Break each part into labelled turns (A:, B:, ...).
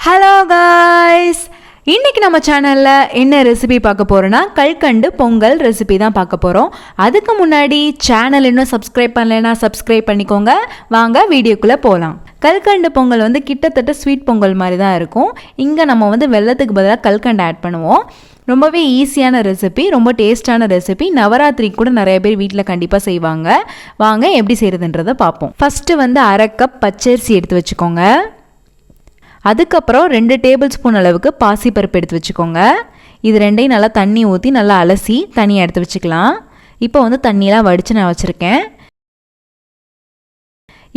A: Hello guys, இன்றைக்கி நம்ம சேனலில் என்ன ரெசிபி பார்க்க போகிறோன்னா கல்கண்டு பொங்கல் ரெசிபி தான் பார்க்க போகிறோம். அதுக்கு முன்னாடி சேனல் இன்னும் சப்ஸ்கிரைப் பண்ணலைன்னா சப்ஸ்கிரைப் பண்ணிக்கோங்க. வாங்க வீடியோக்குள்ளே போகலாம். கல்கண்டு பொங்கல் கிட்டத்தட்ட ஸ்வீட் பொங்கல் மாதிரி தான் இருக்கும். இங்கே நம்ம வெல்லத்துக்கு பதிலாக கல்கண்டு ஆட் பண்ணுவோம். ரொம்பவே ஈஸியான ரெசிபி, ரொம்ப டேஸ்டான ரெசிபி. நவராத்திரிக்கு கூட நிறைய பேர் வீட்டில் கண்டிப்பாக செய்வாங்க. வாங்க எப்படி செய்கிறதுன்றதை பார்ப்போம். ஃபஸ்ட்டு 1/2 கப் பச்சரிசி எடுத்து வச்சுக்கோங்க. அதுக்கப்புறம் 2 டேபிள் ஸ்பூன் அளவுக்கு பாசிப்பருப்பு எடுத்து வச்சுக்கோங்க. இது ரெண்டையும் நல்லா தண்ணி ஊற்றி நல்லா அலசி தனியாக எடுத்து வச்சுக்கலாம். இப்போ தண்ணியெலாம் வடித்து நான் வச்சுருக்கேன்.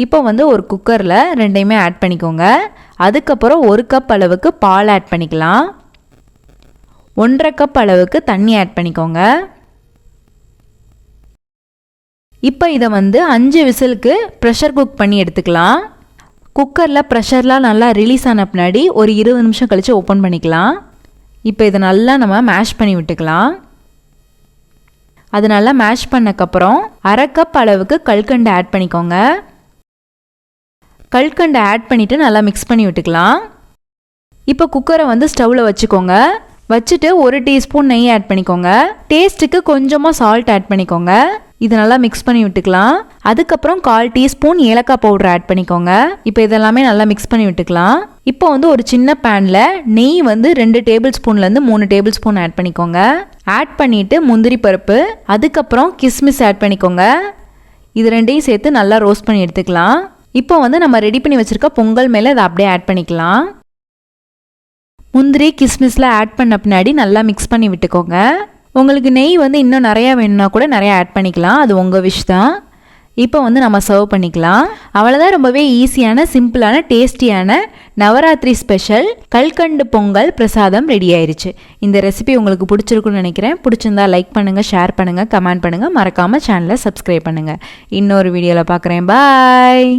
A: இப்போ ஒரு குக்கரில் ரெண்டையுமே ஆட் பண்ணிக்கோங்க. அதுக்கப்புறம் 1 கப் அளவுக்கு பால் ஆட் பண்ணிக்கலாம். 1/2 கப் அளவுக்கு தண்ணி ஆட் பண்ணிக்கோங்க. இப்போ இதை 5 விசிலுக்கு ப்ரெஷர் குக் பண்ணி எடுத்துக்கலாம். குக்கரில் ப்ரெஷர்லாம் நல்லா ரிலீஸ் ஆன பின்னாடி ஒரு 20 நிமிஷம் கழித்து ஓப்பன் பண்ணிக்கலாம். இப்போ இதை நல்லா நம்ம மேஷ் பண்ணி விட்டுக்கலாம். அது நல்லா மேஷ் பண்ணக்கப்புறம் 1/2 கப் அளவுக்கு கல்கண்டு ஆட் பண்ணிக்கோங்க. கல்கண்டு ஆட் பண்ணிவிட்டு நல்லா மிக்ஸ் பண்ணி விட்டுக்கலாம். இப்போ குக்கரை ஸ்டவ்வில் வச்சுக்கோங்க. வச்சுட்டு 1 டீஸ்பூன் நெய் ஆட் பண்ணிக்கோங்க. டேஸ்ட்டுக்கு கொஞ்சமாக சால்ட் ஆட் பண்ணிக்கோங்க. இது நல்லா மிக்ஸ் பண்ணி விட்டுக்கலாம். அதுக்கப்புறம் 1/4 டீஸ்பூன் ஏலக்காய் பவுடர் ஆட் பண்ணிக்கோங்க. இப்போ இதெல்லாமே நல்லா மிக்ஸ் பண்ணி விட்டுக்கலாம். இப்போ ஒரு சின்ன பேனில் நெய் 2 டேபிள் ஸ்பூன்லேருந்து 3 டேபிள் ஸ்பூன் ஆட் பண்ணிக்கோங்க. ஆட் பண்ணிவிட்டு முந்திரி பருப்பு, அதுக்கப்புறம் கிஸ்மிஸ் ஆட் பண்ணிக்கோங்க. இது ரெண்டையும் சேர்த்து நல்லா ரோஸ்ட் பண்ணி எடுத்துக்கலாம். இப்போ நம்ம ரெடி பண்ணி வச்சுருக்க பொங்கல் மேலே இதை அப்படியே ஆட் பண்ணிக்கலாம். முந்திரி கிஸ்மிஸ்லாம் ஆட் பண்ண பின்னாடி நல்லா மிக்ஸ் பண்ணி விட்டுக்கோங்க. உங்களுக்கு நெய் இன்னும் நிறையா வேணும்னா கூட நிறையா ஆட் பண்ணிக்கலாம். அது உங்கள் விஷ் தான். இப்போ நம்ம சர்வ் பண்ணிக்கலாம். அவ்வளோதான். ரொம்பவே ஈஸியான, சிம்பிளான, டேஸ்டியான நவராத்திரி ஸ்பெஷல் கல்கண்டு பொங்கல் பிரசாதம் ரெடி ஆயிடுச்சு. இந்த ரெசிபி உங்களுக்கு பிடிச்சிருக்குன்னு நினைக்கிறேன். பிடிச்சிருந்தா லைக் பண்ணுங்கள், ஷேர் பண்ணுங்கள், கமெண்ட் பண்ணுங்கள். மறக்காமல் சேனலை சப்ஸ்கிரைப் பண்ணுங்கள். இன்னொரு வீடியோவில் பார்க்குறேன். பாய்.